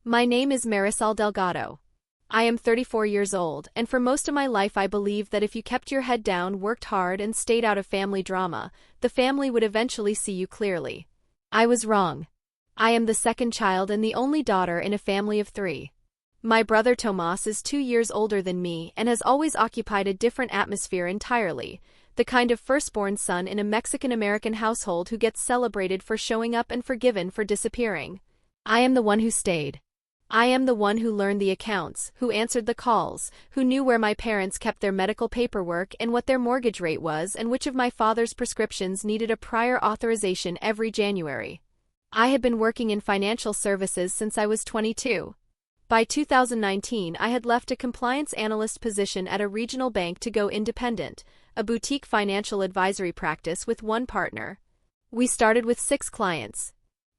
My name is Marisol Delgado. I am 34 years old, and for most of my life I believed that if you kept your head down, worked hard, and stayed out of family drama, the family would eventually see you clearly. I was wrong. I am the second child and the only daughter in a family of 3. My brother Tomas is 2 years older than me and has always occupied a different atmosphere entirely, the kind of firstborn son in a Mexican-American household who gets celebrated for showing up and forgiven for disappearing. I am the one who stayed. I am the one who learned the accounts, who answered the calls, who knew where my parents kept their medical paperwork and what their mortgage rate was and which of my father's prescriptions needed a prior authorization every January. I had been working in financial services since I was 22. By 2019, I had left a compliance analyst position at a regional bank to go independent, a boutique financial advisory practice with one partner. We started with 6 clients.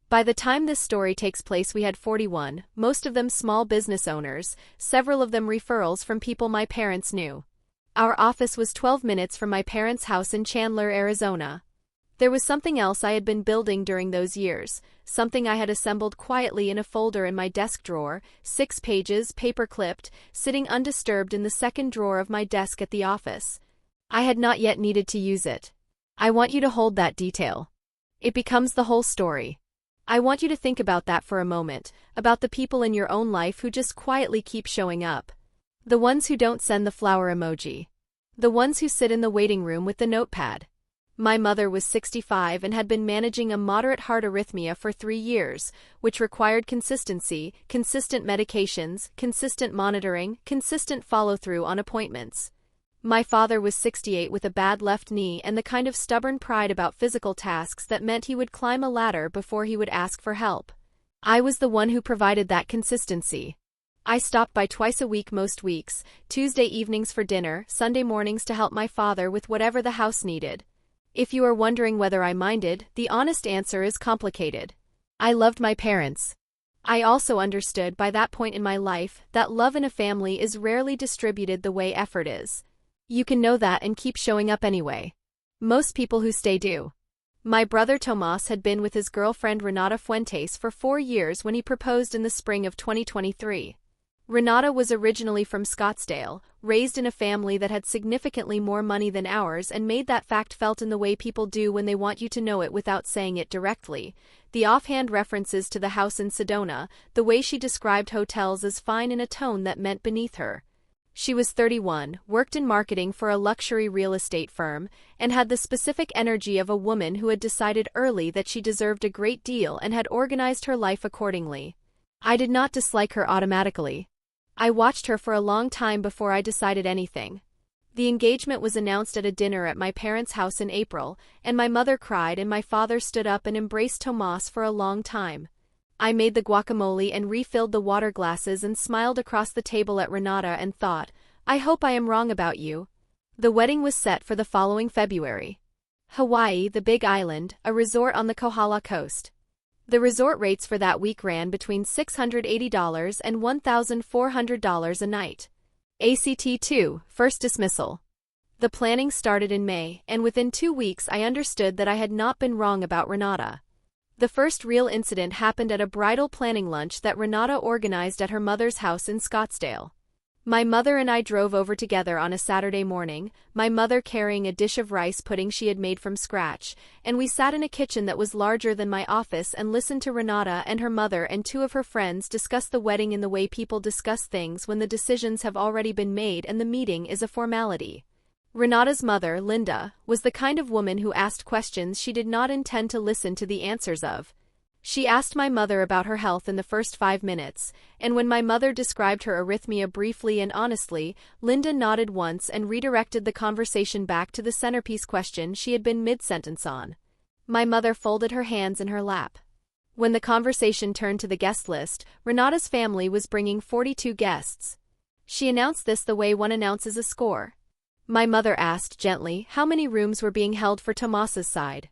By the time this story takes place, we had 41, most of them small business owners, several of them referrals from people my parents knew. Our office was 12 minutes from my parents' house in Chandler, Arizona. There was something else I had been building during those years, something I had assembled quietly in a folder in my desk drawer, 6 pages, paper-clipped, sitting undisturbed in the second drawer of my desk at the office. I had not yet needed to use it. I want you to hold that detail. It becomes the whole story. I want you to think about that for a moment, about the people in your own life who just quietly keep showing up. The ones who don't send the flower emoji. The ones who sit in the waiting room with the notepad. My mother was 65 and had been managing a moderate heart arrhythmia for 3 years, which required consistency, consistent medications, consistent monitoring, consistent follow-through on appointments. My father was 68 with a bad left knee and the kind of stubborn pride about physical tasks that meant he would climb a ladder before he would ask for help. I was the one who provided that consistency. I stopped by twice a week most weeks, Tuesday evenings for dinner, Sunday mornings to help my father with whatever the house needed. If you are wondering whether I minded, the honest answer is complicated. I loved my parents. I also understood by that point in my life that love in a family is rarely distributed the way effort is. You can know that and keep showing up anyway. Most people who stay do. My brother Tomas had been with his girlfriend Renata Fuentes for 4 years when he proposed in the spring of 2023. Renata was originally from Scottsdale, raised in a family that had significantly more money than ours and made that fact felt in the way people do when they want you to know it without saying it directly. The offhand references to the house in Sedona, the way she described hotels as fine in a tone that meant beneath her. She was 31, worked in marketing for a luxury real estate firm, and had the specific energy of a woman who had decided early that she deserved a great deal and had organized her life accordingly. I did not dislike her automatically. I watched her for a long time before I decided anything. The engagement was announced at a dinner at my parents' house in April, and my mother cried and my father stood up and embraced Tomas for a long time. I made the guacamole and refilled the water glasses and smiled across the table at Renata and thought, I hope I am wrong about you. The wedding was set for the following February. Hawaii, the Big Island, a resort on the Kohala coast. The resort rates for that week ran between $680 and $1,400 a night. ACT 2, first dismissal. The planning started in May, and within 2 weeks I understood that I had not been wrong about Renata. The first real incident happened at a bridal planning lunch that Renata organized at her mother's house in Scottsdale. My mother and I drove over together on a Saturday morning, my mother carrying a dish of rice pudding she had made from scratch, and we sat in a kitchen that was larger than my office and listened to Renata and her mother and 2 of her friends discuss the wedding in the way people discuss things when the decisions have already been made and the meeting is a formality. Renata's mother, Linda, was the kind of woman who asked questions she did not intend to listen to the answers of. She asked my mother about her health in the first 5 minutes, and when my mother described her arrhythmia briefly and honestly, Linda nodded once and redirected the conversation back to the centerpiece question she had been mid-sentence on. My mother folded her hands in her lap. When the conversation turned to the guest list, Renata's family was bringing 42 guests. She announced this the way one announces a score. My mother asked gently how many rooms were being held for Tomas's side.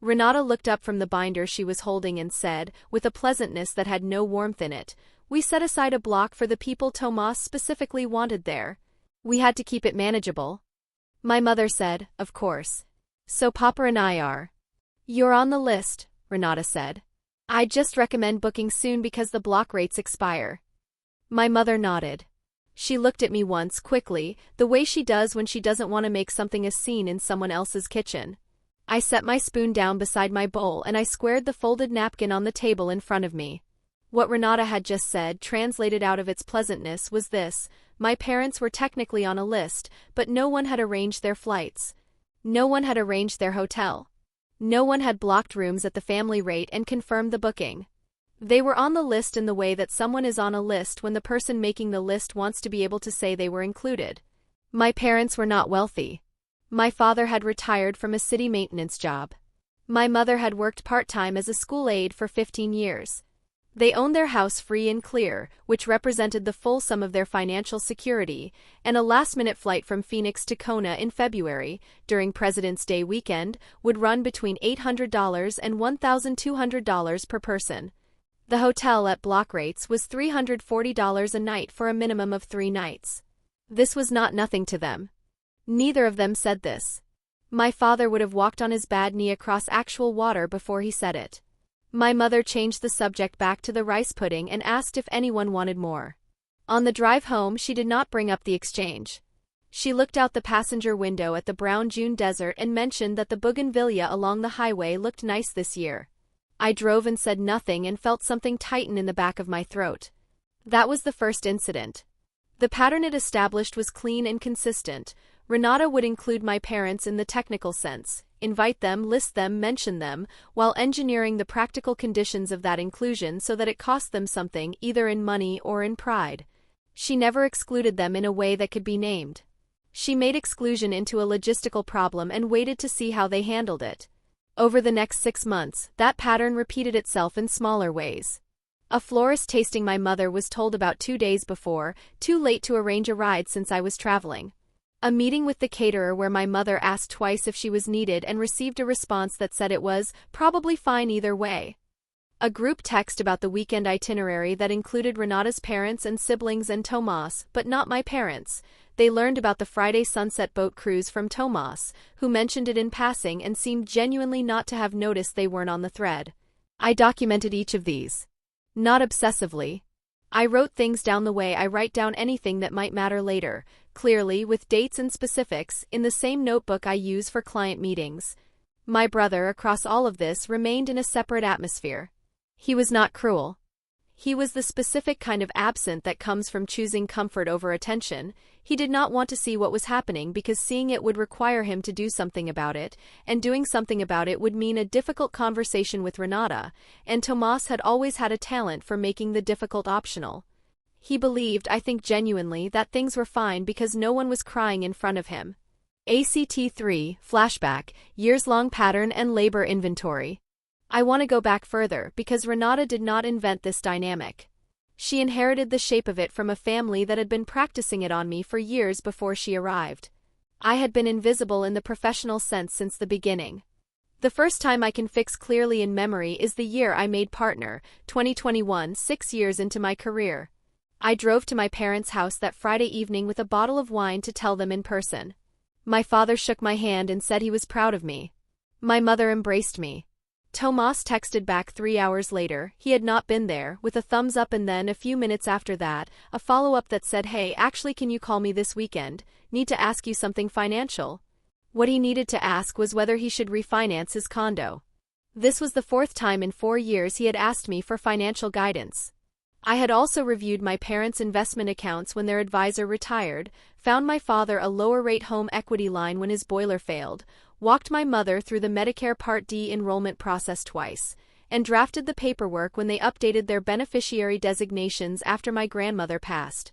Renata looked up from the binder she was holding and said, with a pleasantness that had no warmth in it, we set aside a block for the people Tomas specifically wanted there. We had to keep it manageable. My mother said, of course. So Papa and I are. You're on the list, Renata said. I'd just recommend booking soon because the block rates expire. My mother nodded. She looked at me once quickly, the way she does when she doesn't want to make something a scene in someone else's kitchen. I set my spoon down beside my bowl and I squared the folded napkin on the table in front of me. What Renata had just said, translated out of its pleasantness, was this: my parents were technically on a list, but no one had arranged their flights. No one had arranged their hotel. No one had blocked rooms at the family rate and confirmed the booking. They were on the list in the way that someone is on a list when the person making the list wants to be able to say they were included. My parents were not wealthy. My father had retired from a city maintenance job. My mother had worked part-time as a school aide for 15 years. They owned their house free and clear, which represented the full sum of their financial security, and a last-minute flight from Phoenix to Kona in February, during President's Day weekend, would run between $800 and $1,200 per person. The hotel at block rates was $340 a night for a minimum of 3 nights. This was not nothing to them. Neither of them said this. My father would have walked on his bad knee across actual water before he said it. My mother changed the subject back to the rice pudding and asked if anyone wanted more. On the drive home, she did not bring up the exchange. She looked out the passenger window at the brown June desert and mentioned that the bougainvillea along the highway looked nice this year. I drove and said nothing and felt something tighten in the back of my throat. That was the first incident. The pattern it established was clean and consistent. Renata would include my parents in the technical sense, invite them, list them, mention them, while engineering the practical conditions of that inclusion so that it cost them something, either in money or in pride. She never excluded them in a way that could be named. She made exclusion into a logistical problem and waited to see how they handled it. Over the next 6 months, that pattern repeated itself in smaller ways. A florist tasting my mother was told about 2 days before, too late to arrange a ride since I was traveling. A meeting with the caterer where my mother asked twice if she was needed and received a response that said it was probably fine either way. A group text about the weekend itinerary that included Renata's parents and siblings and Tomas, but not my parents. They learned about the Friday sunset boat cruise from Tomas, who mentioned it in passing and seemed genuinely not to have noticed they weren't on the thread. I documented each of these. Not obsessively. I wrote things down the way I write down anything that might matter later, clearly, with dates and specifics, in the same notebook I use for client meetings. My brother, across all of this, remained in a separate atmosphere. He was not cruel. He was the specific kind of absent that comes from choosing comfort over attention. He did not want to see what was happening because seeing it would require him to do something about it, and doing something about it would mean a difficult conversation with Renata, and Tomas had always had a talent for making the difficult optional. He believed, I think genuinely, that things were fine because no one was crying in front of him. ACT 3, Flashback, Years-Long Pattern and Labor Inventory. I want to go back further because Renata did not invent this dynamic. She inherited the shape of it from a family that had been practicing it on me for years before she arrived. I had been invisible in the professional sense since the beginning. The first time I can fix clearly in memory is the year I made partner, 2021, 6 years into my career. I drove to my parents' house that Friday evening with a bottle of wine to tell them in person. My father shook my hand and said he was proud of me. My mother embraced me. Tomas texted back 3 hours later, he had not been there, with a thumbs up, and then, a few minutes after that, a follow-up that said, "Hey, actually, can you call me this weekend? Need to ask you something financial." What he needed to ask was whether he should refinance his condo. This was the 4th time in 4 years he had asked me for financial guidance. I had also reviewed my parents' investment accounts when their advisor retired, found my father a lower-rate home equity line when his boiler failed, walked my mother through the Medicare Part D enrollment process twice, and drafted the paperwork when they updated their beneficiary designations after my grandmother passed.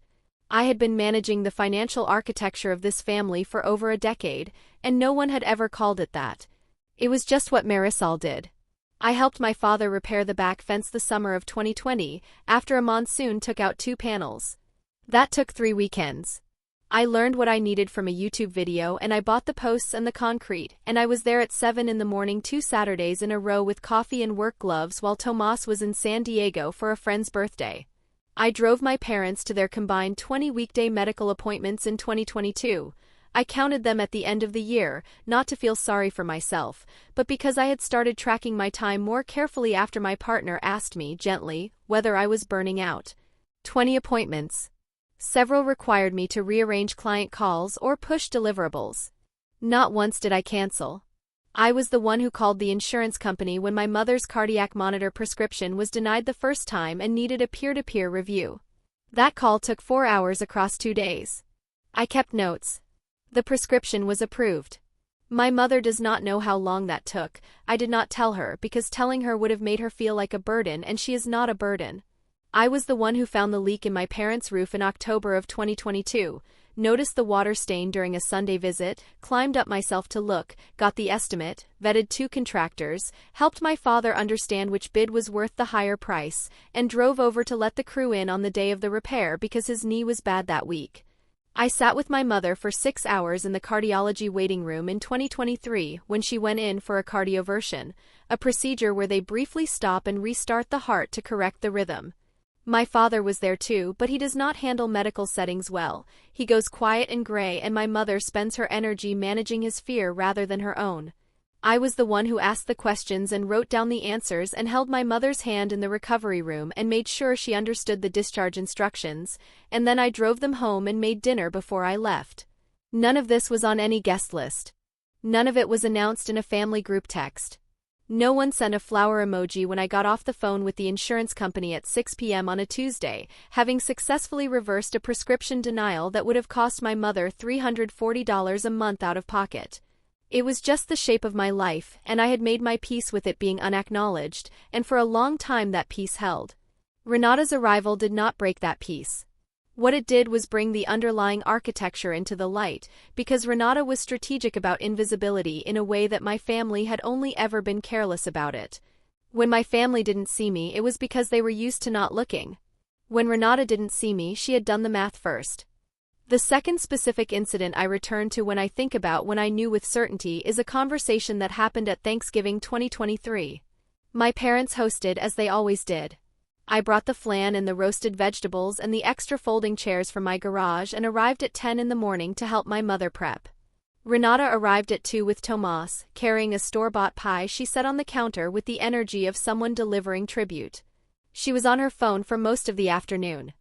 I had been managing the financial architecture of this family for over a decade, and no one had ever called it that. It was just what Marisol did. I helped my father repair the back fence the summer of 2020, after a monsoon took out 2 panels. That took 3 weekends. I learned what I needed from a YouTube video, and I bought the posts and the concrete, and I was there at 7 in the morning 2 Saturdays in a row with coffee and work gloves while Tomas was in San Diego for a friend's birthday. I drove my parents to their combined 20 weekday medical appointments in 2022. I counted them at the end of the year, not to feel sorry for myself, but because I had started tracking my time more carefully after my partner asked me, gently, whether I was burning out. 20 appointments. Several required me to rearrange client calls or push deliverables. Not once did I cancel. I was the one who called the insurance company when my mother's cardiac monitor prescription was denied the first time and needed a peer-to-peer review. That call took 4 hours across 2 days. I kept notes. The prescription was approved. My mother does not know how long that took. I did not tell her because telling her would have made her feel like a burden, and she is not a burden. I was the one who found the leak in my parents' roof in October of 2022, noticed the water stain during a Sunday visit, climbed up myself to look, got the estimate, vetted 2 contractors, helped my father understand which bid was worth the higher price, and drove over to let the crew in on the day of the repair because his knee was bad that week. I sat with my mother for 6 hours in the cardiology waiting room in 2023 when she went in for a cardioversion, a procedure where they briefly stop and restart the heart to correct the rhythm. My father was there too, but he does not handle medical settings well. He goes quiet and gray, and my mother spends her energy managing his fear rather than her own. I was the one who asked the questions and wrote down the answers and held my mother's hand in the recovery room and made sure she understood the discharge instructions, and then I drove them home and made dinner before I left. None of this was on any guest list. None of it was announced in a family group text. No one sent a flower emoji when I got off the phone with the insurance company at 6 p.m. on a Tuesday, having successfully reversed a prescription denial that would have cost my mother $340 a month out of pocket. It was just the shape of my life, and I had made my peace with it being unacknowledged, and for a long time that peace held. Renata's arrival did not break that peace. What it did was bring the underlying architecture into the light, because Renata was strategic about invisibility in a way that my family had only ever been careless about it. When my family didn't see me, it was because they were used to not looking. When Renata didn't see me, she had done the math first. The second specific incident I return to when I think about when I knew with certainty is a conversation that happened at Thanksgiving 2023. My parents hosted as they always did. I brought the flan and the roasted vegetables and the extra folding chairs from my garage and arrived at 10 in the morning to help my mother prep. Renata arrived at 2 with Tomas, carrying a store-bought pie she set on the counter with the energy of someone delivering tribute. She was on her phone for most of the afternoon.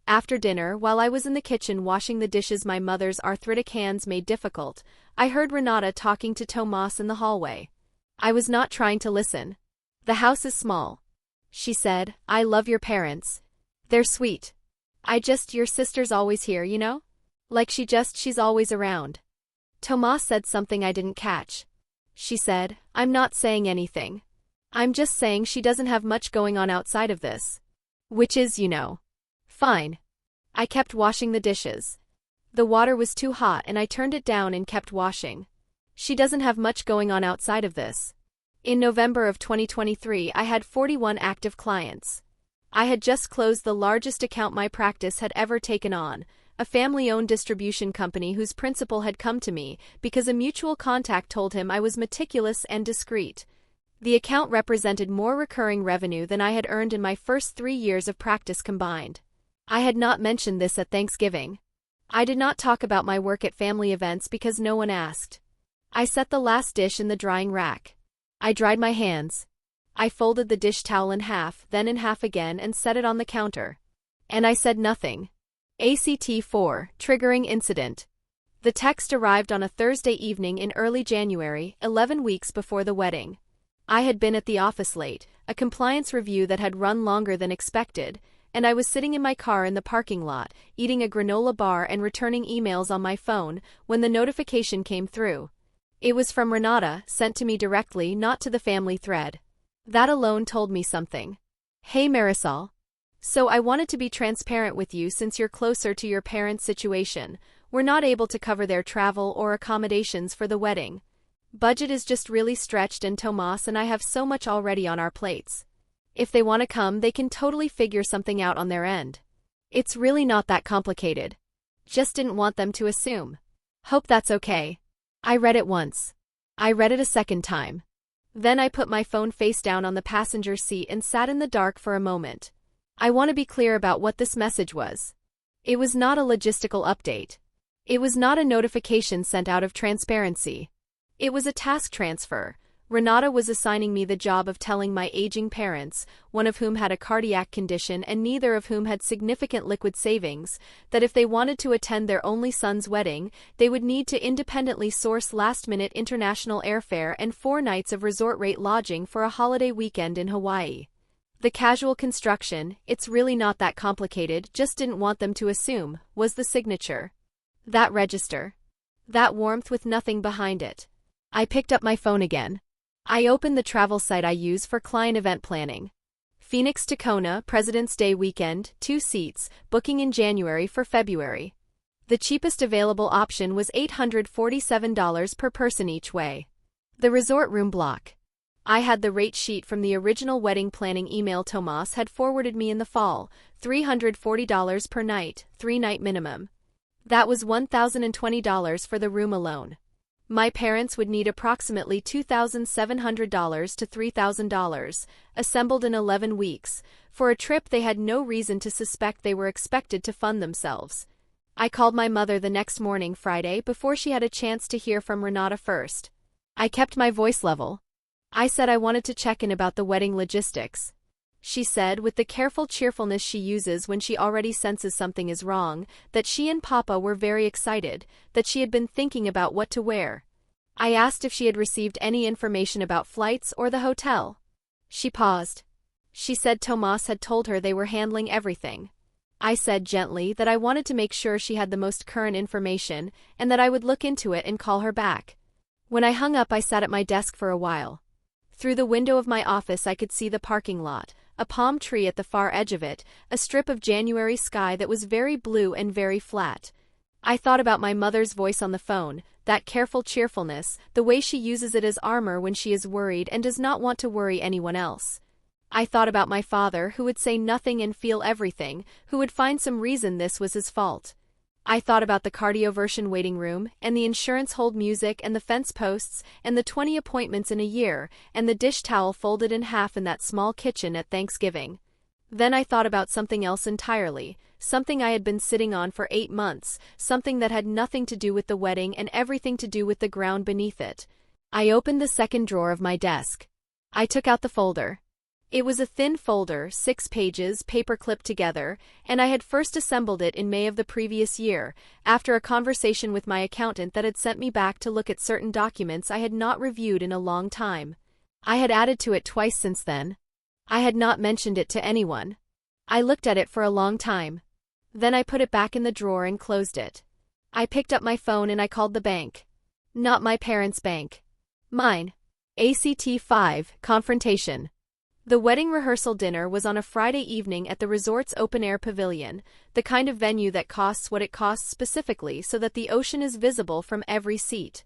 After dinner, while I was in the kitchen washing the dishes my mother's arthritic hands made difficult, I heard Renata talking to Tomas in the hallway. I was not trying to listen. "The house is small," she said. "I love your parents. They're sweet. Your sister's always here, you know? Like she's always around." Tomas said something I didn't catch. She said, "I'm not saying anything. I'm just saying she doesn't have much going on outside of this. Which is, you know. Fine." I kept washing the dishes. The water was too hot and I turned it down and kept washing. She doesn't have much going on outside of this. In November of 2023, I had 41 active clients. I had just closed the largest account my practice had ever taken on, a family-owned distribution company whose principal had come to me because a mutual contact told him I was meticulous and discreet. The account represented more recurring revenue than I had earned in my first 3 years of practice combined. I had not mentioned this at Thanksgiving. I did not talk about my work at family events because no one asked. I set the last dish in the drying rack. I dried my hands. I folded the dish towel in half, then in half again, and set it on the counter. And I said nothing. ACT 4, triggering incident. The text arrived on a Thursday evening in early January, 11 weeks before the wedding. I had been at the office late, a compliance review that had run longer than expected, and I was sitting in my car in the parking lot, eating a granola bar and returning emails on my phone, when the notification came through. It was from Renata, sent to me directly, not to the family thread. That alone told me something. "Hey Marisol. So I wanted to be transparent with you since you're closer to your parents' situation. We're not able to cover their travel or accommodations for the wedding. Budget is just really stretched and Tomas and I have so much already on our plates. If they want to come, they can totally figure something out on their end. It's really not that complicated. Just didn't want them to assume. Hope that's okay." I read it once. I read it a second time. Then I put my phone face down on the passenger seat and sat in the dark for a moment. I want to be clear about what this message was. It was not a logistical update. It was not a notification sent out of transparency. It was a task transfer. Renata was assigning me the job of telling my aging parents, one of whom had a cardiac condition and neither of whom had significant liquid savings, that if they wanted to attend their only son's wedding, they would need to independently source last-minute international airfare and 4 nights of resort-rate lodging for a holiday weekend in Hawaii. The casual construction, "It's really not that complicated, just didn't want them to assume," was the signature. That register. That warmth with nothing behind it. I picked up my phone again. I opened the travel site I use for client event planning. Phoenix to Kona, President's Day weekend, 2 seats, booking in January for February. The cheapest available option was $847 per person each way. The resort room block. I had the rate sheet from the original wedding planning email Tomas had forwarded me in the fall, $340 per night, 3-night minimum. That was $1,020 for the room alone. My parents would need approximately $2,700 to $3,000, assembled in 11 weeks, for a trip they had no reason to suspect they were expected to fund themselves. I called my mother the next morning, Friday, before she had a chance to hear from Renata first. I kept my voice level. I said I wanted to check in about the wedding logistics. She said, with the careful cheerfulness she uses when she already senses something is wrong, that she and Papa were very excited, that she had been thinking about what to wear. I asked if she had received any information about flights or the hotel. She paused. She said Tomas had told her they were handling everything. I said gently that I wanted to make sure she had the most current information and that I would look into it and call her back. When I hung up, I sat at my desk for a while. Through the window of my office I could see the parking lot, a palm tree at the far edge of it, a strip of January sky that was very blue and very flat. I thought about my mother's voice on the phone, that careful cheerfulness, the way she uses it as armor when she is worried and does not want to worry anyone else. I thought about my father, who would say nothing and feel everything, who would find some reason this was his fault. I thought about the cardioversion waiting room, and the insurance hold music and the fence posts, and the 20 appointments in a year, and the dish towel folded in half in that small kitchen at Thanksgiving. Then I thought about something else entirely, something I had been sitting on for 8 months, something that had nothing to do with the wedding and everything to do with the ground beneath it. I opened the second drawer of my desk. I took out the folder. It was a thin folder, 6 pages, paper clipped together, and I had first assembled it in May of the previous year, after a conversation with my accountant that had sent me back to look at certain documents I had not reviewed in a long time. I had added to it twice since then. I had not mentioned it to anyone. I looked at it for a long time. Then I put it back in the drawer and closed it. I picked up my phone and I called the bank. Not my parents' bank. Mine. ACT 5, confrontation. The wedding rehearsal dinner was on a Friday evening at the resort's open-air pavilion, the kind of venue that costs what it costs specifically so that the ocean is visible from every seat.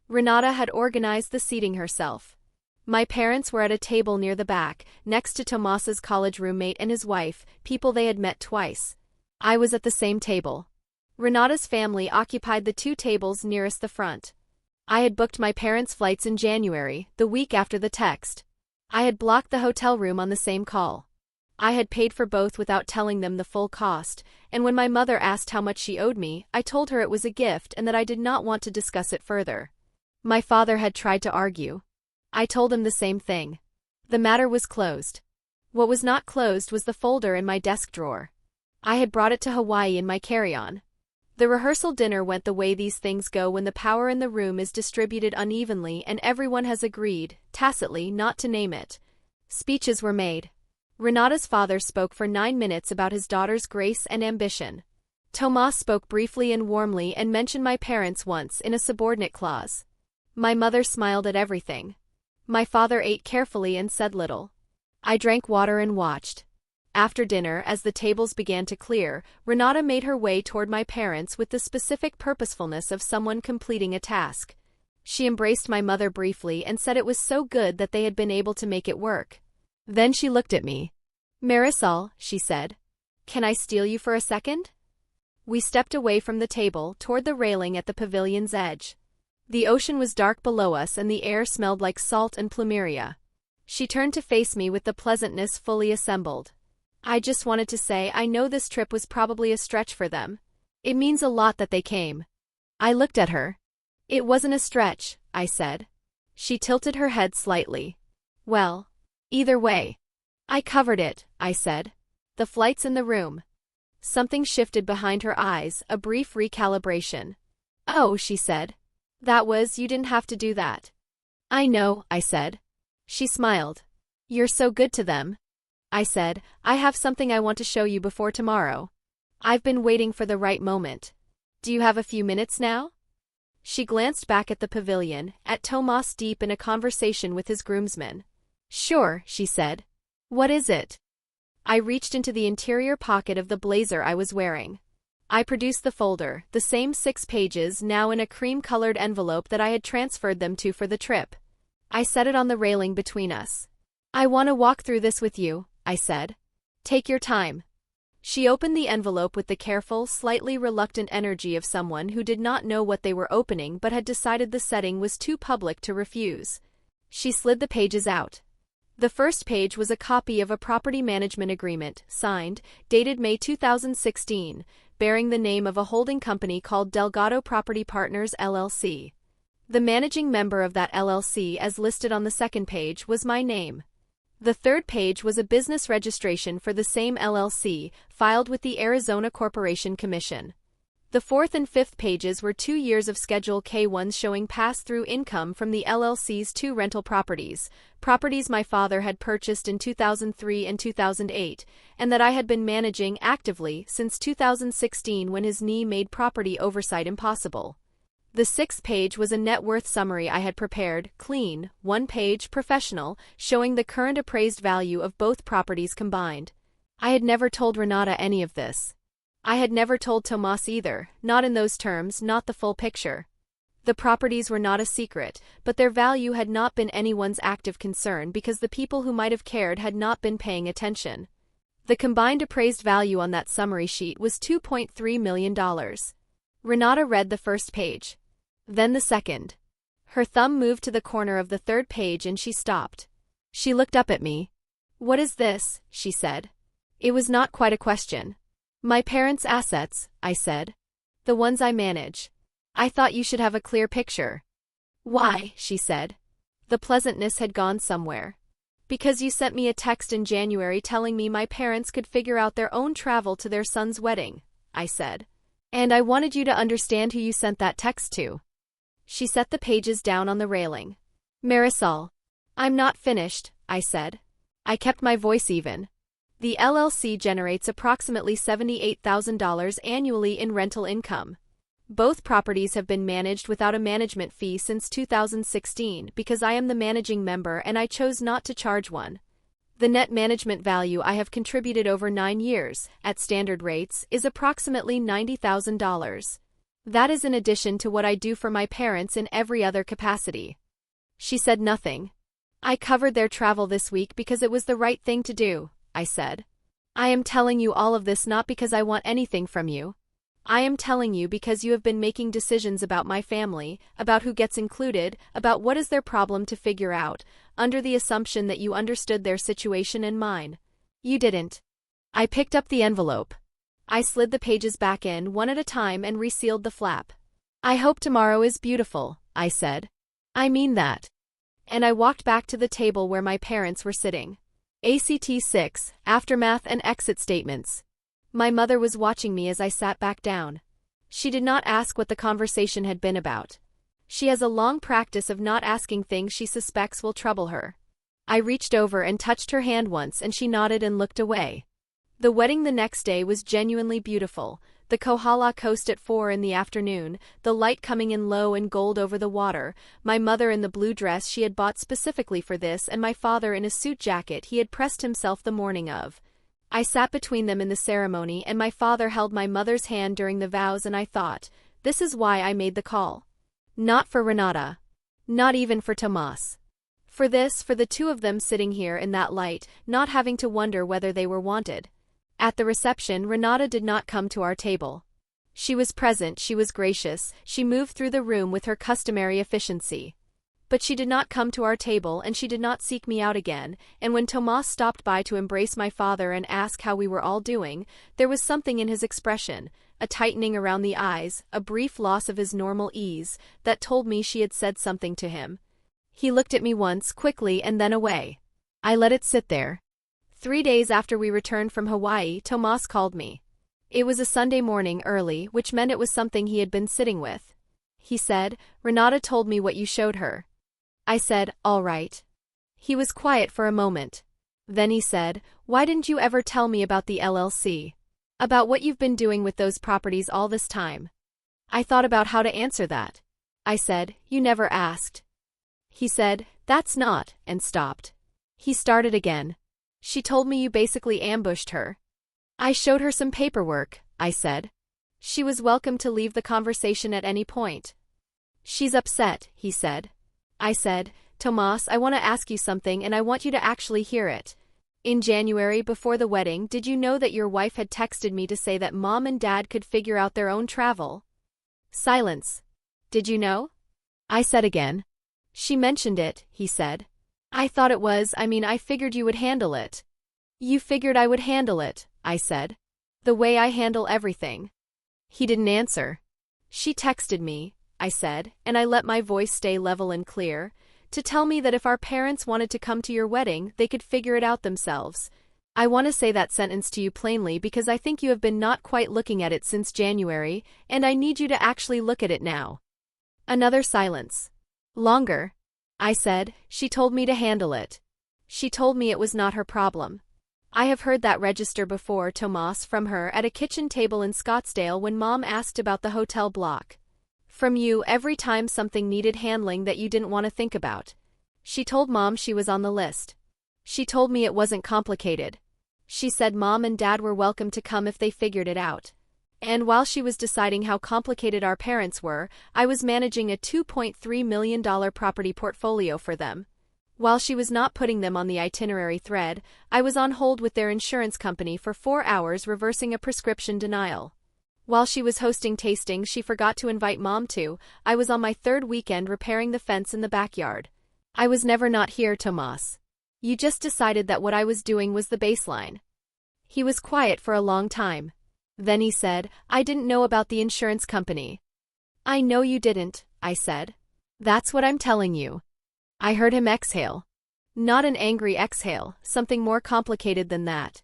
Renata had organized the seating herself. My parents were at a table near the back, next to Tomas's college roommate and his wife, people they had met twice. I was at the same table. Renata's family occupied the 2 tables nearest the front. I had booked my parents' flights in January, the week after the text. I had blocked the hotel room on the same call. I had paid for both without telling them the full cost, and when my mother asked how much she owed me, I told her it was a gift and that I did not want to discuss it further. My father had tried to argue. I told him the same thing. The matter was closed. What was not closed was the folder in my desk drawer. I had brought it to Hawaii in my carry-on. The rehearsal dinner went the way these things go when the power in the room is distributed unevenly and everyone has agreed, tacitly, not to name it. Speeches were made. Renata's father spoke for 9 minutes about his daughter's grace and ambition. Tomas spoke briefly and warmly and mentioned my parents once in a subordinate clause. My mother smiled at everything. My father ate carefully and said little. I drank water and watched. After dinner, as the tables began to clear, Renata made her way toward my parents with the specific purposefulness of someone completing a task. She embraced my mother briefly and said it was so good that they had been able to make it work. Then she looked at me. Marisol, she said. Can I steal you for a second? We stepped away from the table toward the railing at the pavilion's edge. The ocean was dark below us and the air smelled like salt and plumeria. She turned to face me with the pleasantness fully assembled. I just wanted to say I know this trip was probably a stretch for them. It means a lot that they came. I looked at her. It wasn't a stretch, I said. She tilted her head slightly. Well, either way. I covered it, I said. The flight's in the room. Something shifted behind her eyes, a brief recalibration. Oh, she said. You didn't have to do that. I know, I said. She smiled. You're so good to them. I said, I have something I want to show you before tomorrow. I've been waiting for the right moment. Do you have a few minutes now? She glanced back at the pavilion, at Tomas deep in a conversation with his groomsmen. Sure, she said. What is it? I reached into the interior pocket of the blazer I was wearing. I produced the folder, the same 6 pages now in a cream-colored envelope that I had transferred them to for the trip. I set it on the railing between us. I want to walk through this with you, I said. Take your time. She opened the envelope with the careful, slightly reluctant energy of someone who did not know what they were opening but had decided the setting was too public to refuse. She slid the pages out. The first page was a copy of a property management agreement, signed, dated May 2016, bearing the name of a holding company called Delgado Property Partners LLC. The managing member of that LLC, as listed on the second page, was my name. The third page was a business registration for the same LLC, filed with the Arizona Corporation Commission. The fourth and fifth pages were 2 years of Schedule K-1s showing pass-through income from the LLC's 2 rental properties my father had purchased in 2003 and 2008, and that I had been managing actively since 2016 when his knee made property oversight impossible. The sixth page was a net worth summary I had prepared, clean, 1-page, professional, showing the current appraised value of both properties combined. I had never told Renata any of this. I had never told Tomas either, not in those terms, not the full picture. The properties were not a secret, but their value had not been anyone's active concern because the people who might have cared had not been paying attention. The combined appraised value on that summary sheet was $2.3 million. Renata read the first page. Then the second. Her thumb moved to the corner of the third page and she stopped. She looked up at me. What is this? She said. It was not quite a question. My parents' assets, I said. The ones I manage. I thought you should have a clear picture. Why? She said. The pleasantness had gone somewhere. Because you sent me a text in January telling me my parents could figure out their own travel to their son's wedding, I said. And I wanted you to understand who you sent that text to. She set the pages down on the railing. Marisol. I'm not finished, I said. I kept my voice even. The LLC generates approximately $78,000 annually in rental income. Both properties have been managed without a management fee since 2016 because I am the managing member and I chose not to charge one. The net management value I have contributed over 9 years, at standard rates, is approximately $90,000. That is in addition to what I do for my parents in every other capacity. She said nothing. I covered their travel this week because it was the right thing to do, I said. I am telling you all of this not because I want anything from you. I am telling you because you have been making decisions about my family, about who gets included, about what is their problem to figure out, under the assumption that you understood their situation and mine. You didn't. I picked up the envelope. I slid the pages back in one at a time and resealed the flap. I hope tomorrow is beautiful, I said. I mean that. And I walked back to the table where my parents were sitting. ACT 6, Aftermath and Exit Statements. My mother was watching me as I sat back down. She did not ask what the conversation had been about. She has a long practice of not asking things she suspects will trouble her. I reached over and touched her hand once and she nodded and looked away. The wedding the next day was genuinely beautiful. The Kohala coast at 4 in the afternoon, the light coming in low and gold over the water, my mother in the blue dress she had bought specifically for this and my father in a suit jacket he had pressed himself the morning of. I sat between them in the ceremony and my father held my mother's hand during the vows and I thought, this is why I made the call. Not for Renata. Not even for Tomas. For the two of them sitting here in that light, not having to wonder whether they were wanted. At the reception, Renata did not come to our table. She was present, she was gracious, she moved through the room with her customary efficiency. But she did not come to our table and she did not seek me out again, and when Tomas stopped by to embrace my father and ask how we were all doing, there was something in his expression, a tightening around the eyes, a brief loss of his normal ease, that told me she had said something to him. He looked at me once, quickly, and then away. I let it sit there. 3 days after we returned from Hawaii, Tomas called me. It was a Sunday morning early, which meant it was something he had been sitting with. He said, "Renata told me what you showed her." I said, "All right." He was quiet for a moment. Then he said, "Why didn't you ever tell me about the LLC? About what you've been doing with those properties all this time?" I thought about how to answer that. I said, "You never asked." He said, "That's not," and stopped. He started again. "She told me you basically ambushed her." "I showed her some paperwork," I said. "She was welcome to leave the conversation at any point." "She's upset," he said. I said, "Tomas, I want to ask you something and I want you to actually hear it. In January, before the wedding, did you know that your wife had texted me to say that Mom and Dad could figure out their own travel?" Silence. "Did you know?" I said again. "She mentioned it," he said. "I thought I figured you would handle it." "You figured I would handle it," I said. "The way I handle everything." He didn't answer. "She texted me," I said, and I let my voice stay level and clear, "to tell me that if our parents wanted to come to your wedding, they could figure it out themselves. I want to say that sentence to you plainly because I think you have been not quite looking at it since January, and I need you to actually look at it now." Another silence. "Longer." I said, "She told me to handle it. She told me it was not her problem." I have heard that register before, Tomas, from her at a kitchen table in Scottsdale when Mom asked about the hotel block. From you every time something needed handling that you didn't want to think about. She told Mom she was on the list. She told me it wasn't complicated. She said Mom and Dad were welcome to come if they figured it out. And while she was deciding how complicated our parents were, I was managing a $2.3 million property portfolio for them. While she was not putting them on the itinerary thread, I was on hold with their insurance company for 4 hours reversing a prescription denial. While she was hosting tastings she forgot to invite Mom to, I was on my 3rd weekend repairing the fence in the backyard. I was never not here, Tomas. You just decided that what I was doing was the baseline. He was quiet for a long time. Then he said, "I didn't know about the insurance company." "I know you didn't," I said. "That's what I'm telling you." I heard him exhale. Not an angry exhale, something more complicated than that.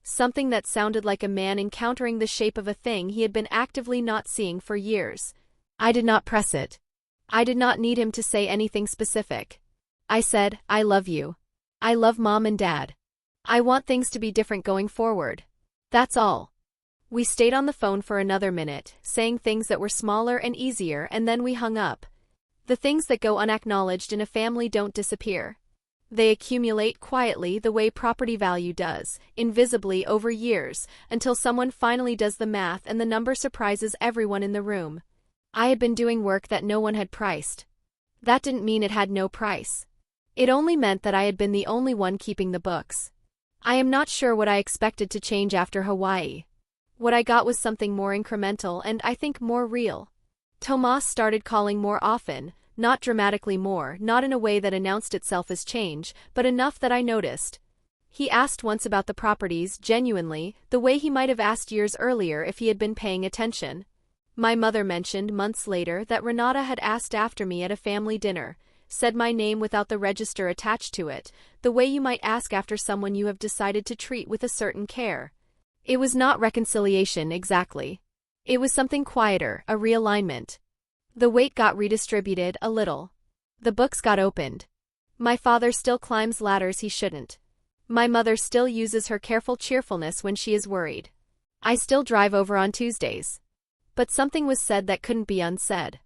Something that sounded like a man encountering the shape of a thing he had been actively not seeing for years. I did not press it. I did not need him to say anything specific. I said, "I love you. I love Mom and Dad. I want things to be different going forward. That's all." We stayed on the phone for another minute, saying things that were smaller and easier, and then we hung up. The things that go unacknowledged in a family don't disappear. They accumulate quietly the way property value does, invisibly over years, until someone finally does the math and the number surprises everyone in the room. I had been doing work that no one had priced. That didn't mean it had no price. It only meant that I had been the only one keeping the books. I am not sure what I expected to change after Hawaii. What I got was something more incremental and I think more real. Tomas started calling more often, not dramatically more, not in a way that announced itself as change, but enough that I noticed. He asked once about the properties, genuinely, the way he might have asked years earlier if he had been paying attention. My mother mentioned months later that Renata had asked after me at a family dinner, said my name without the register attached to it, the way you might ask after someone you have decided to treat with a certain care. It was not reconciliation exactly. It was something quieter, a realignment. The weight got redistributed a little. The books got opened. My father still climbs ladders he shouldn't. My mother still uses her careful cheerfulness when she is worried. I still drive over on Tuesdays. But something was said that couldn't be unsaid.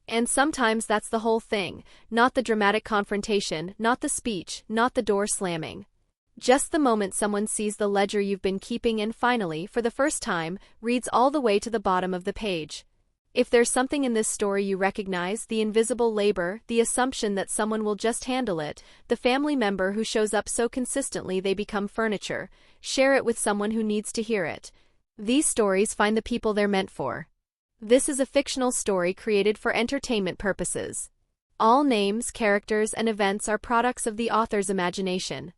And sometimes that's the whole thing, not the dramatic confrontation, not the speech, not the door slamming. Just the moment someone sees the ledger you've been keeping and finally, for the first time, reads all the way to the bottom of the page. If there's something in this story you recognize, the invisible labor, the assumption that someone will just handle it, the family member who shows up so consistently they become furniture, share it with someone who needs to hear it. These stories find the people they're meant for. This is a fictional story created for entertainment purposes. All names, characters, and events are products of the author's imagination.